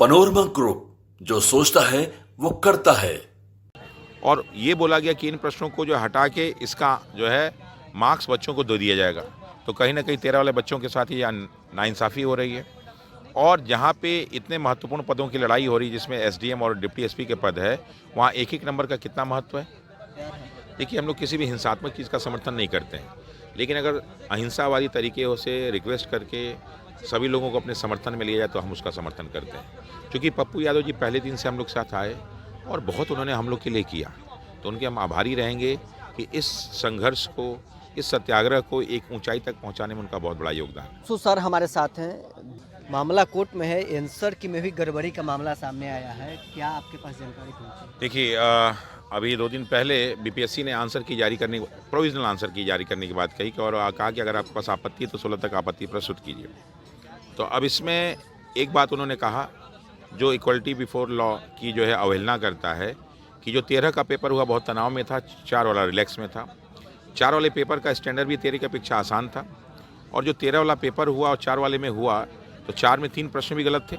Panorama group, जो सोचता है वो करता है। और ये बोला गया कि इन प्रश्नों को जो हटा के इसका जो है मार्क्स बच्चों को दे दिया जाएगा। तो कहीं ना कहीं 13 वाले बच्चों के साथ ये नाइंसाफ़ी हो रही है। और जहाँ पे इतने महत्वपूर्ण पदों की लड़ाई हो रही है, जिसमें एसडीएम और डिप्टी एसपी के पद है, वहाँ एक एक नंबर का कितना महत्व है। देखिए, हम लोग किसी भी हिंसात्मक चीज़ का समर्थन नहीं करते हैं, लेकिन अगर अहिंसावादी तरीके से रिक्वेस्ट करके सभी लोगों को अपने समर्थन में लिया जाए तो हम उसका समर्थन करते हैं। क्योंकि पप्पू यादव जी पहले दिन से हम लोग साथ आए और बहुत उन्होंने हम लोग के लिए किया, तो उनके हम आभारी रहेंगे कि इस संघर्ष को, इस सत्याग्रह को एक ऊंचाई तक पहुंचाने में उनका बहुत बड़ा योगदान है। सो सर हमारे साथ हैं, मामला कोर्ट में है, आंसर की में भी गड़बड़ी का मामला सामने आया है, क्या आपके पास जानकारी पहुंची? देखिए, अभी 2 दिन पहले बीपीएससी ने आंसर की जारी करने, प्रोविजनल आंसर की जारी करने की बात कही और कहा कि अगर आपके पास आपत्ति है तो 16 तक आपत्ति प्रस्तुत कीजिए। तो अब इसमें एक बात उन्होंने कहा, जो इक्वलिटी बिफोर लॉ की जो है अवहेलना करता है, कि जो 13 का पेपर हुआ बहुत तनाव में था, 4 वाला रिलैक्स में था। 4 वाले पेपर का स्टैंडर्ड भी 13 की अपेक्षा आसान था, और जो 13 वाला पेपर हुआ और 4 वाले में हुआ तो 4 में 3 प्रश्न भी गलत थे।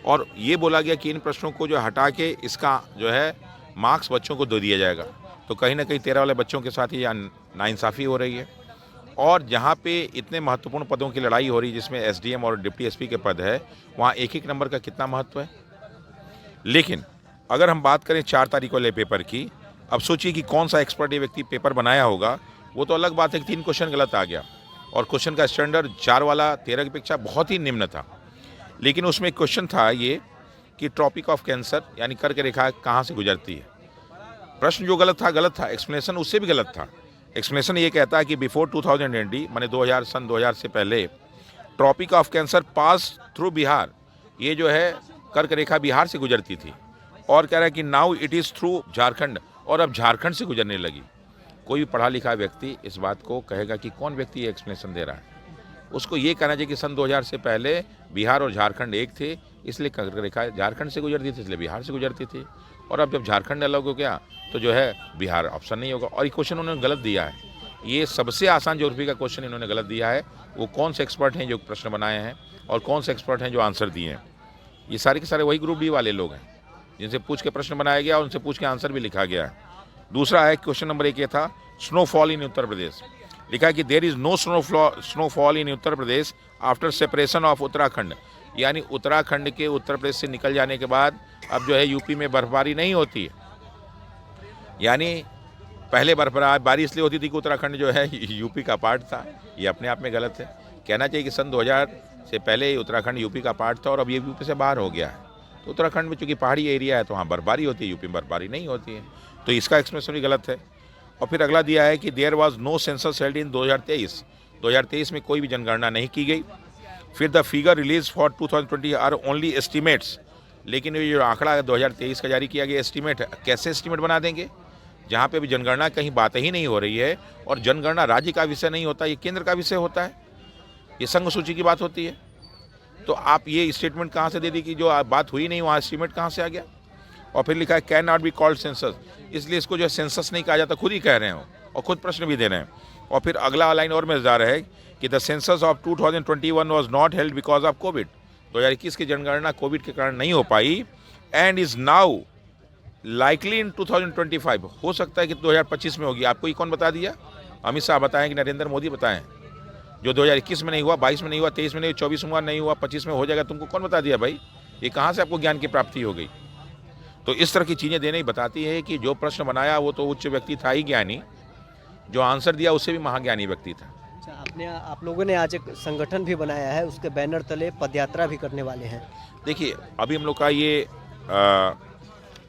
और ये बोला गया कि इन प्रश्नों को जो हटा के इसका जो है मार्क्स बच्चों को दे दिया जाएगा। तो कहीं ना कहीं 13 वाले बच्चों के साथ ये नाइंसाफ़ी हो रही है। और जहाँ पे इतने महत्वपूर्ण पदों की लड़ाई हो रही है, जिसमें एसडीएम और डिप्टी एसपी के पद है, वहाँ एक एक नंबर का कितना महत्व है। लेकिन अगर हम बात करें 4 तारीख वाले पेपर की, अब सोचिए कि कौन सा एक्सपर्ट ये व्यक्ति पेपर बनाया होगा। वो तो अलग बात है कि 3 क्वेश्चन गलत आ गया, और क्वेश्चन का स्टैंडर्ड 4 वाला 13 की अपेक्षा बहुत ही निम्न था। लेकिन उसमें एक क्वेश्चन था ये कि ट्रॉपिक ऑफ कैंसर यानी कर्क रेखा कहाँ से गुजरती है। प्रश्न जो गलत था, एक्सप्लेनेशन उससे भी गलत था। एक्सप्लेनेशन ये कहता है कि बिफोर 2020 माने 2000 सन 2000 से पहले tropic of cancer pass through Bihar, ये जो है कर्क रेखा बिहार से गुजरती थी। और कह रहा है कि now it is through Jharkhand, और अब झारखंड से गुजरने लगी। कोई भी पढ़ा लिखा व्यक्ति इस बात को कहेगा कि कौन व्यक्ति ये एक्सप्लेनेशन दे रहा है। उसको ये कहना चाहिए कि सन 2000 से पहले बिहार और झारखंड एक थे, इसलिए कर्क रेखा झारखंड से गुजरती थी, इसलिए बिहार से गुजरती थी। और अब जब झारखंड अलग हो गया तो जो है बिहार ऑप्शन नहीं होगा। और ये क्वेश्चन उन्होंने गलत दिया है। ये सबसे आसान ज्योग्राफी का क्वेश्चन इन्होंने गलत दिया है। वो कौन से एक्सपर्ट हैं जो प्रश्न बनाए हैं, और कौन से एक्सपर्ट हैं जो आंसर दिए हैं। ये सारे के सारे वही ग्रुप डी वाले लोग हैं जिनसे पूछ के प्रश्न बनाया गया और उनसे पूछ के आंसर भी लिखा गया है। दूसरा है, क्वेश्चन नंबर 1 ये था, स्नोफॉल इन उत्तर प्रदेश। लिखा है कि there is no snowfall in Uttar Pradesh after separation of Uttarakhand, यानी उत्तराखंड के उत्तर प्रदेश से निकल जाने के बाद अब जो है यूपी में बर्फबारी नहीं होती है। यानी पहले बर्फबारी इसलिए होती थी कि उत्तराखंड जो है यूपी का पार्ट था। ये अपने आप में गलत है। कहना चाहिए कि सन 2000 से पहले उत्तराखंड यूपी का पार्ट था और अब ये यूपी से बाहर हो गया है। तो उत्तराखंड में चूँकि पहाड़ी एरिया है तो वहाँ बर्फबारी होती है, यूपी में बर्फबारी नहीं होती है। तो इसका एक्सप्लेनेशन भी गलत है। और फिर अगला दिया है कि there was no census held in 2023 में कोई भी जनगणना नहीं की गई। फिर the figure release for 2020 are only estimates, लेकिन ये जो आंकड़ा है 2023 का जारी किया गया एस्टिमेट है। कैसे एस्टिमेट बना देंगे जहाँ पे भी जनगणना कहीं बात ही नहीं हो रही है। और जनगणना राज्य का विषय नहीं होता, ये केंद्र का विषय होता है, ये संघ सूची की बात होती है। तो आप ये स्टेटमेंट कहाँ से दे दी कि जो बात हुई नहीं वहाँ एस्टिमेट कहाँ से आ गया। और फिर लिखा है can not be called census, इसलिए इसको जो सेंसस नहीं कहा जाता, खुद ही कह रहे हो और खुद प्रश्न भी दे रहे हैं। और फिर अगला लाइन और मजेदार है कि the census of 2021 was not held because of Covid. 2021 की जनगणना कोविड के कारण नहीं हो पाई, एंड इज नाउ लाइकली इन 2025, हो सकता है कि 2025 में होगी। आपको ये कौन बता दिया? अमित शाह बताएं कि नरेंद्र मोदी बताएं? जो 2021 में नहीं हुआ, 22 में नहीं हुआ, 23 में नहीं हुआ, 24 में नहीं हुआ, 25 में हो जाएगा, तुमको कौन बता दिया भाई? ये कहाँ से आपको ज्ञान की प्राप्ति हो गई? तो इस तरह की चीज़ें देने ही बताती है कि जो प्रश्न बनाया वो तो उच्च व्यक्ति था ही ज्ञानी, जो आंसर दिया उससे भी महाज्ञानी व्यक्ति था। अच्छा, आप लोगों ने आज एक संगठन भी बनाया है, उसके बैनर तले पदयात्रा भी करने वाले हैं। देखिए, अभी हम लोग का ये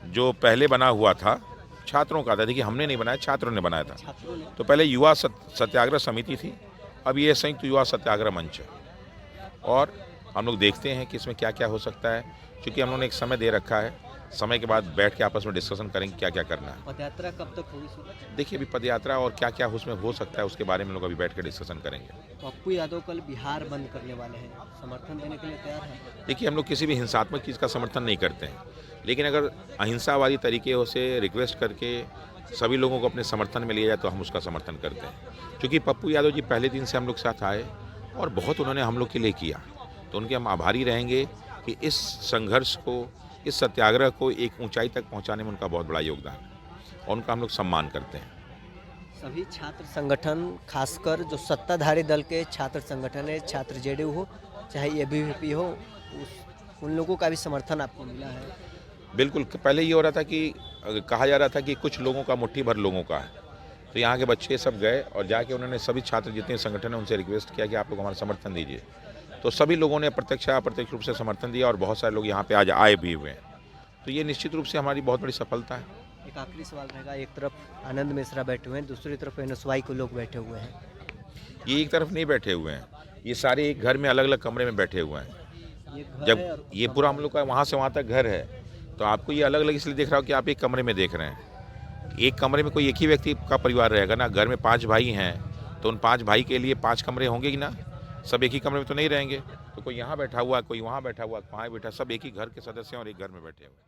जो पहले बना हुआ था छात्रों का था। देखिए, हमने नहीं बनाया, छात्रों ने बनाया था। तो पहले युवा सत्याग्रह समिति थी, अब ये संयुक्त युवा सत्याग्रह मंच है। और हम लोग देखते हैं कि इसमें क्या क्या हो सकता है, क्योंकि हम लोगों ने एक समय दे रखा है। समय के बाद बैठ के आपस में डिस्कशन करेंगे क्या क्या करना है। पदयात्रा कब तक होगी? देखिए, अभी पदयात्रा और क्या क्या उसमें हो सकता है उसके बारे में लोग अभी बैठ के डिस्कशन करेंगे। पप्पू यादव कल बिहार बंद करने वाले हैं, समर्थन देने के लिए तैयार है? देखिए, हम लोग किसी भी हिंसात्मक चीज़ का समर्थन नहीं करते हैं, लेकिन अगर अहिंसावादी तरीके से रिक्वेस्ट करके सभी लोगों को अपने समर्थन में लिया जाए तो हम उसका समर्थन करते हैं। क्योंकि पप्पू यादव जी पहले दिन से हम लोग साथ आए और बहुत उन्होंने हम लोग के लिए किया, तो उनके हम आभारी रहेंगे कि इस संघर्ष को, इस सत्याग्रह को एक ऊंचाई तक पहुंचाने में उनका बहुत बड़ा योगदान है और उनका हम लोग सम्मान करते हैं। सभी छात्र संगठन, खासकर जो सत्ताधारी दल के छात्र संगठन है, छात्र जेडीयू हो चाहे एबीवीपी हो, उन लोगों का भी समर्थन आपको मिला है? बिल्कुल, पहले ये हो रहा था कि कहा जा रहा था कि कुछ लोगों का, मुट्ठी भर लोगों का है, तो यहाँ के बच्चे सब गए और जाके उन्होंने सभी छात्र जितने संगठन हैं उनसे रिक्वेस्ट किया कि आप लोग हमारा समर्थन दीजिए। तो सभी लोगों ने प्रत्यक्ष या अप्रत्यक्ष रूप से समर्थन दिया और बहुत सारे लोग यहाँ पे आज आए भी हुए हैं। तो ये निश्चित रूप से हमारी बहुत बड़ी सफलता है। एक आखिरी सवाल रहेगा, एक तरफ आनंद मिश्रा बैठे हुए हैं, दूसरी तरफ एनएसवाई के लोग बैठे हुए हैं। ये एक तरफ नहीं बैठे हुए हैं, ये सारे एक घर में अलग अलग कमरे में बैठे हुए हैं। ये घर है जब और ये पूरा हम लोग का वहाँ से वहाँ तक घर है, तो आपको ये अलग अलग इसलिए दिख रहा हो कि आप एक कमरे में देख रहे हैं। एक कमरे में कोई एक ही व्यक्ति का परिवार रहेगा ना, घर में 5 भाई हैं तो उन 5 भाई के लिए 5 कमरे होंगे कि ना, सब एक ही कमरे में तो नहीं रहेंगे। तो कोई यहाँ बैठा हुआ, कोई वहाँ बैठा हुआ, वहाँ बैठा, सब एक ही घर के सदस्य हैं और एक घर में बैठे हुए हैं।